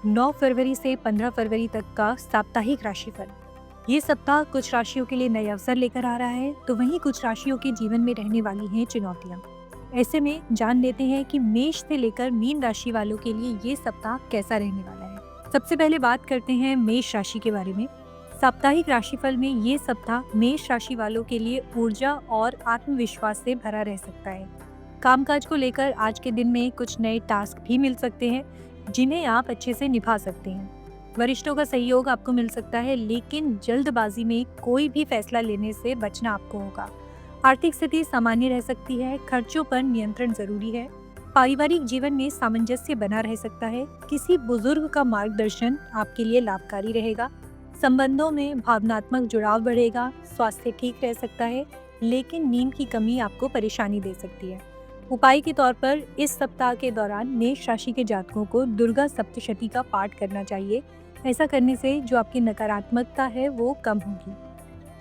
9 फरवरी से 15 फरवरी तक का साप्ताहिक राशिफल। ये सप्ताह कुछ राशियों के लिए नए अवसर लेकर आ रहा है, तो वहीं कुछ राशियों के जीवन में रहने वाली हैं चुनौतियां। ऐसे में जान लेते हैं कि मेष से लेकर मीन राशि वालों के लिए ये सप्ताह कैसा रहने वाला है। सबसे पहले बात करते हैं मेष राशि के बारे में। साप्ताहिक राशिफल में ये सप्ताह मेष राशि वालों के लिए ऊर्जा और आत्मविश्वास से भरा रह सकता है। कामकाज को लेकर आज के दिन में कुछ नए टास्क भी मिल सकते हैं, जिन्हें आप अच्छे से निभा सकते हैं। वरिष्ठों का सहयोग आपको मिल सकता है, लेकिन जल्दबाजी में कोई भी फैसला लेने से बचना आपको होगा। आर्थिक स्थिति सामान्य रह सकती है, खर्चों पर नियंत्रण जरूरी है। पारिवारिक जीवन में सामंजस्य बना रह सकता है। किसी बुजुर्ग का मार्गदर्शन आपके लिए लाभकारी रहेगा। संबंधों में भावनात्मक जुड़ाव बढ़ेगा। स्वास्थ्य ठीक रह सकता है, लेकिन नींद की कमी आपको परेशानी दे सकती है। उपाय के तौर पर इस सप्ताह के दौरान मेष राशि के जातकों को दुर्गा सप्तशती का पाठ करना चाहिए। ऐसा करने से जो आपकी नकारात्मकता है वो कम होगी।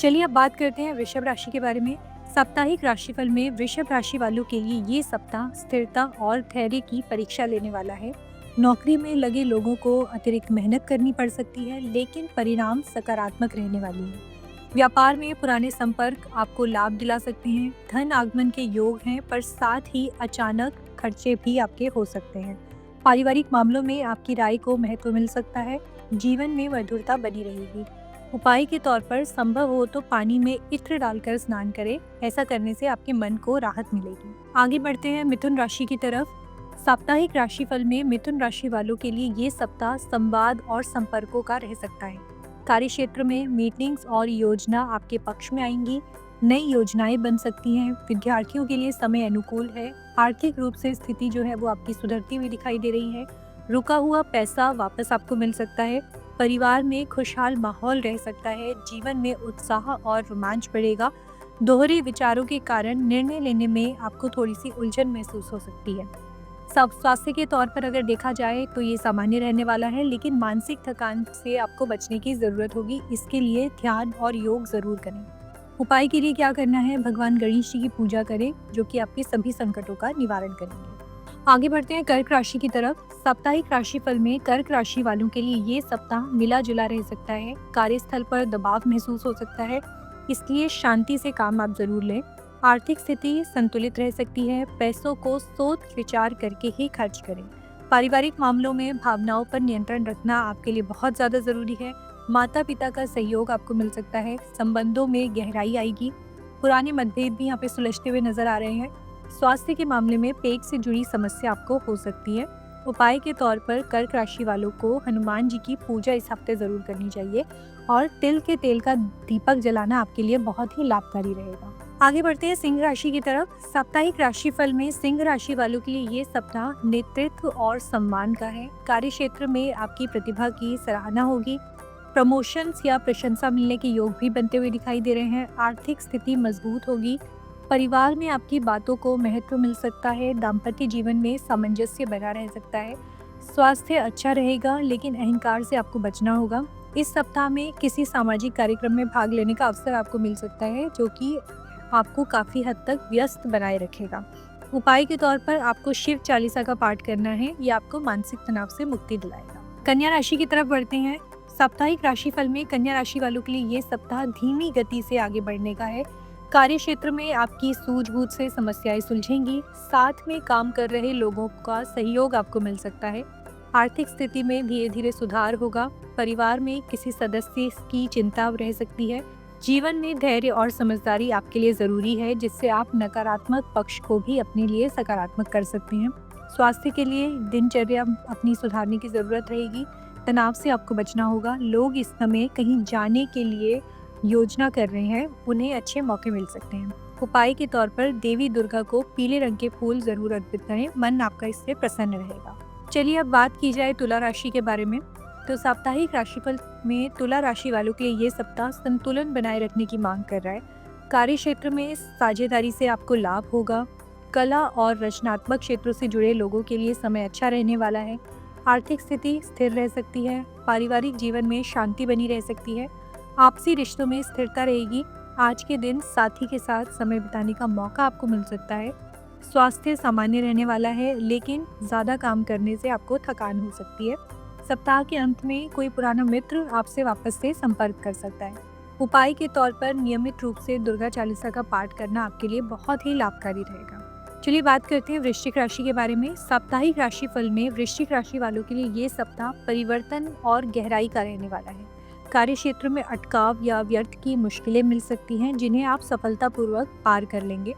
चलिए अब बात करते हैं वृषभ राशि के बारे में। साप्ताहिक राशिफल में वृषभ राशि वालों के लिए ये सप्ताह स्थिरता और धैर्य की परीक्षा लेने वाला है। नौकरी में लगे लोगों को अतिरिक्त मेहनत करनी पड़ सकती है, लेकिन परिणाम सकारात्मक रहने वाली है। व्यापार में पुराने संपर्क आपको लाभ दिला सकते हैं। धन आगमन के योग हैं, पर साथ ही अचानक खर्चे भी आपके हो सकते हैं। पारिवारिक मामलों में आपकी राय को महत्व मिल सकता है। जीवन में मधुरता बनी रहेगी। उपाय के तौर पर संभव हो तो पानी में इत्र डालकर स्नान करें। ऐसा करने से आपके मन को राहत मिलेगी। आगे बढ़ते हैं मिथुन राशि की तरफ। साप्ताहिक राशिफल में मिथुन राशि वालों के लिए ये सप्ताह संवाद और संपर्कों का रह सकता है। कार्य क्षेत्र में मीटिंग्स और योजना आपके पक्ष में आएंगी। नई योजनाएं बन सकती हैं। विद्यार्थियों के लिए समय अनुकूल है। आर्थिक रूप से स्थिति जो है वो आपकी सुधरती हुई दिखाई दे रही है। रुका हुआ पैसा वापस आपको मिल सकता है। परिवार में खुशहाल माहौल रह सकता है। जीवन में उत्साह और रोमांच बढ़ेगा। दोहरे विचारों के कारण निर्णय लेने में आपको थोड़ी सी उलझन महसूस हो सकती है। स्वास्थ्य के तौर पर अगर देखा जाए तो ये सामान्य रहने वाला है, लेकिन मानसिक थकान से आपको बचने की जरूरत होगी। इसके लिए ध्यान और योग जरूर करें। उपाय के लिए क्या करना है, भगवान गणेश जी की पूजा करें, जो कि आपके सभी संकटों का निवारण करेंगे। आगे बढ़ते हैं कर्क राशि की तरफ। साप्ताहिक राशिफल में कर्क राशि वालों के लिए ये सप्ताह मिला जुला रह सकता है। कार्यस्थल पर दबाव महसूस हो सकता है, इसलिए शांति से काम आप जरूर लें। आर्थिक स्थिति संतुलित रह सकती है। पैसों को सोच विचार करके ही खर्च करें। पारिवारिक मामलों में भावनाओं पर नियंत्रण रखना आपके लिए बहुत ज़्यादा ज़रूरी है। माता पिता का सहयोग आपको मिल सकता है। संबंधों में गहराई आएगी। पुराने मतभेद भी यहाँ पे सुलझते हुए नजर आ रहे हैं। स्वास्थ्य के मामले में पेट से जुड़ी समस्या आपको हो सकती है। उपाय के तौर पर कर्क राशि वालों को हनुमान जी की पूजा इस हफ्ते ज़रूर करनी चाहिए, और तिल के तेल का दीपक जलाना आपके लिए बहुत ही लाभकारी रहेगा। आगे बढ़ते हैं सिंह राशि की तरफ। साप्ताहिक राशिफल में सिंह राशि वालों के लिए ये सप्ताह नेतृत्व और सम्मान का है। कार्य क्षेत्र में आपकी प्रतिभा की सराहना होगी। प्रमोशंस या प्रशंसा मिलने के योग भी बनते हुए दिखाई दे रहे हैं। आर्थिक स्थिति मजबूत होगी। परिवार में आपकी बातों को महत्व मिल सकता है। दाम्पत्य जीवन में सामंजस्य बना रह सकता है। स्वास्थ्य अच्छा रहेगा, लेकिन अहंकार से आपको बचना होगा। इस सप्ताह में किसी सामाजिक कार्यक्रम में भाग लेने का अवसर आपको मिल सकता है, जो कि आपको काफ़ी हद तक व्यस्त बनाए रखेगा। उपाय के तौर पर आपको शिव चालीसा का पाठ करना है। ये आपको मानसिक तनाव से मुक्ति दिलाएगा। कन्या राशि की तरफ बढ़ते हैं। साप्ताहिक राशिफल में कन्या राशि वालों के लिए ये सप्ताह धीमी गति से आगे बढ़ने का है। कार्य क्षेत्र में आपकी सूझबूझ से समस्याएं सुलझेंगी। साथ में काम कर रहे लोगों का सहयोग आपको मिल सकता है। आर्थिक स्थिति में धीरे धीरे सुधार होगा। परिवार में किसी सदस्य की चिंता रह सकती है। जीवन में धैर्य और समझदारी आपके लिए जरूरी है, जिससे आप नकारात्मक पक्ष को भी अपने लिए सकारात्मक कर सकते हैं। स्वास्थ्य के लिए दिनचर्या अपनी सुधारने की जरूरत रहेगी। तनाव से आपको बचना होगा। लोग इस समय कहीं जाने के लिए योजना कर रहे हैं, उन्हें अच्छे मौके मिल सकते हैं। उपाय के तौर पर देवी दुर्गा को पीले रंग के फूल जरूर अर्पित करें। मन आपका इससे प्रसन्न रहेगा। चलिए अब बात की जाए तुला राशि के बारे में। तो साप्ताहिक राशिफल में तुला राशि वालों के लिए ये सप्ताह संतुलन बनाए रखने की मांग कर रहा है। कार्य क्षेत्र में साझेदारी से आपको लाभ होगा। कला और रचनात्मक क्षेत्रों से जुड़े लोगों के लिए समय अच्छा रहने वाला है। आर्थिक स्थिति स्थिर रह सकती है। पारिवारिक जीवन में शांति बनी रह सकती है। आपसी रिश्तों में स्थिरता रहेगी। आज के दिन साथी के साथ समय बिताने का मौका आपको मिल सकता है। स्वास्थ्य सामान्य रहने वाला है, लेकिन ज़्यादा काम करने से आपको थकान हो सकती है। सप्ताह के अंत में कोई पुराना मित्र आपसे वापस से संपर्क कर सकता है। उपाय के तौर पर नियमित रूप से दुर्गा चालीसा का पाठ करना आपके लिए बहुत ही लाभकारी रहेगा। चलिए बात करते हैं वृश्चिक राशि के बारे में। साप्ताहिक राशिफल में वृश्चिक राशि वालों के लिए ये सप्ताह परिवर्तन और गहराई का रहने वाला है। कार्य क्षेत्र में अटकाव या व्यर्थ की मुश्किलें मिल सकती हैं, जिन्हें आप सफलतापूर्वक पार कर लेंगे।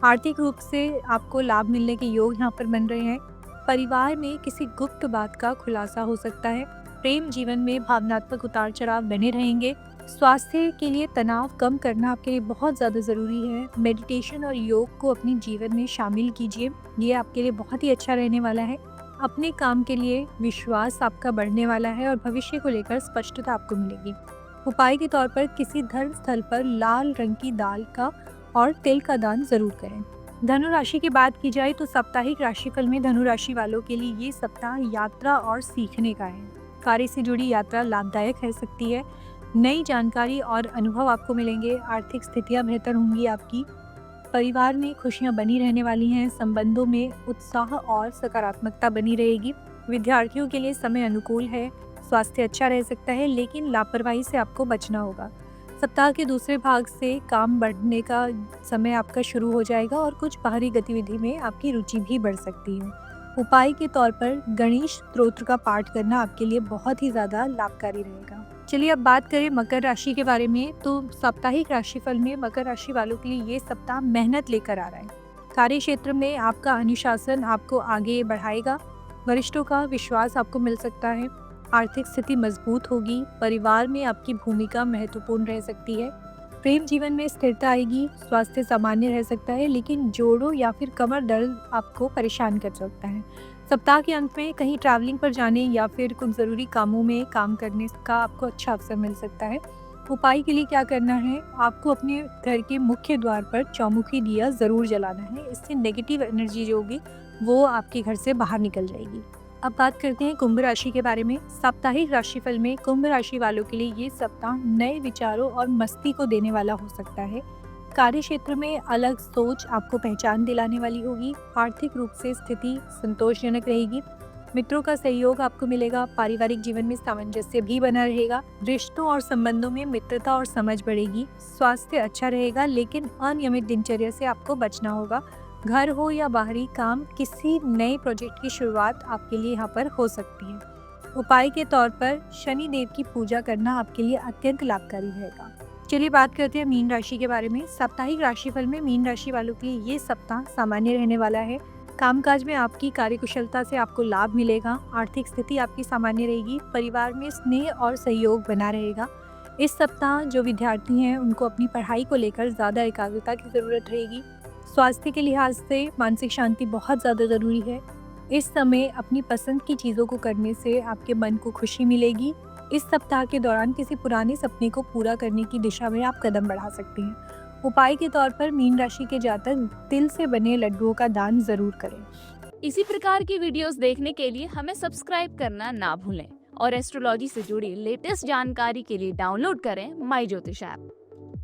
आर्थिक रूप से आपको लाभ मिलने के योग यहाँ पर बन रहे हैं। परिवार में किसी गुप्त बात का खुलासा हो सकता है। प्रेम जीवन में भावनात्मक उतार चढ़ाव बने रहेंगे। स्वास्थ्य के लिए तनाव कम करना आपके लिए बहुत ज़्यादा ज़रूरी है। मेडिटेशन और योग को अपने जीवन में शामिल कीजिए, ये आपके लिए बहुत ही अच्छा रहने वाला है। अपने काम के लिए विश्वास आपका बढ़ने वाला है और भविष्य को लेकर स्पष्टता आपको मिलेगी। उपाय के तौर पर किसी धर्म स्थल पर लाल रंग की दाल का और तिल का दान जरूर करें। धनु राशि की बात की जाए तो साप्ताहिक राशिफल में धनु राशि वालों के लिए ये सप्ताह यात्रा और सीखने का है। कार्य से जुड़ी यात्रा लाभदायक रह सकती है। नई जानकारी और अनुभव आपको मिलेंगे। आर्थिक स्थितियां बेहतर होंगी आपकी। परिवार में खुशियां बनी रहने वाली हैं। संबंधों में उत्साह और सकारात्मकता बनी रहेगी। विद्यार्थियों के लिए समय अनुकूल है। स्वास्थ्य अच्छा रह सकता है, लेकिन लापरवाही से आपको बचना होगा। सप्ताह के दूसरे भाग से काम बढ़ने का समय आपका शुरू हो जाएगा और कुछ बाहरी गतिविधि में आपकी रुचि भी बढ़ सकती है। उपाय के तौर पर गणेश स्तोत्र का पाठ करना आपके लिए बहुत ही ज़्यादा लाभकारी रहेगा। चलिए अब बात करें मकर राशि के बारे में। तो साप्ताहिक राशिफल में मकर राशि वालों के लिए ये सप्ताह मेहनत लेकर आ रहा है। कार्य क्षेत्र में आपका अनुशासन आपको आगे बढ़ाएगा। वरिष्ठों का विश्वास आपको मिल सकता है। आर्थिक स्थिति मजबूत होगी। परिवार में आपकी भूमिका महत्वपूर्ण रह सकती है। प्रेम जीवन में स्थिरता आएगी। स्वास्थ्य सामान्य रह सकता है, लेकिन जोड़ों या फिर कमर दर्द आपको परेशान कर सकता है। सप्ताह के अंत में कहीं ट्रैवलिंग पर जाने या फिर कुछ ज़रूरी कामों में काम करने का आपको अच्छा अवसर मिल सकता है। उपाय के लिए क्या करना है, आपको अपने घर के मुख्य द्वार पर चौमुखी दिया ज़रूर जलाना है। इससे नेगेटिव एनर्जी जो होगी वो आपके घर से बाहर निकल जाएगी। अब बात करते हैं कुंभ राशि के बारे में। साप्ताहिक राशिफल में कुंभ राशि वालों के लिए ये सप्ताह नए विचारों और मस्ती को देने वाला हो सकता है। कार्य क्षेत्र में अलग सोच आपको पहचान दिलाने वाली होगी। आर्थिक रूप से स्थिति संतोषजनक रहेगी। मित्रों का सहयोग आपको मिलेगा। पारिवारिक जीवन में सामंजस्य भी बना रहेगा। रिश्तों और संबंधों में मित्रता और समझ बढ़ेगी। स्वास्थ्य अच्छा रहेगा, लेकिन अनियमित दिनचर्या से आपको बचना होगा। घर हो या बाहरी काम, किसी नए प्रोजेक्ट की शुरुआत आपके लिए यहाँ पर हो सकती है। उपाय के तौर पर शनि देव की पूजा करना आपके लिए अत्यंत लाभकारी रहेगा। चलिए बात करते हैं मीन राशि के बारे में। साप्ताहिक राशिफल में मीन राशि वालों के लिए ये सप्ताह सामान्य रहने वाला है। कामकाज में आपकी कार्यकुशलता से आपको लाभ मिलेगा। आर्थिक स्थिति आपकी सामान्य रहेगी। परिवार में स्नेह और सहयोग बना रहेगा। इस सप्ताह जो विद्यार्थी हैं उनको अपनी पढ़ाई को लेकर ज़्यादा एकाग्रता की ज़रूरत रहेगी। स्वास्थ्य के लिहाज से मानसिक शांति बहुत ज़्यादा ज़रूरी है। इस समय अपनी पसंद की चीज़ों को करने से आपके मन को खुशी मिलेगी। इस सप्ताह के दौरान किसी पुराने सपने को पूरा करने की दिशा में आप कदम बढ़ा सकते हैं। उपाय के तौर पर मीन राशि के जातक तिल से बने लड्डुओं का दान जरूर करें। इसी प्रकार की वीडियोस देखने के लिए हमें सब्सक्राइब करना ना भूलें और एस्ट्रोलॉजी से जुड़ी लेटेस्ट जानकारी के लिए डाउनलोड करें माई ज्योतिष ऐप।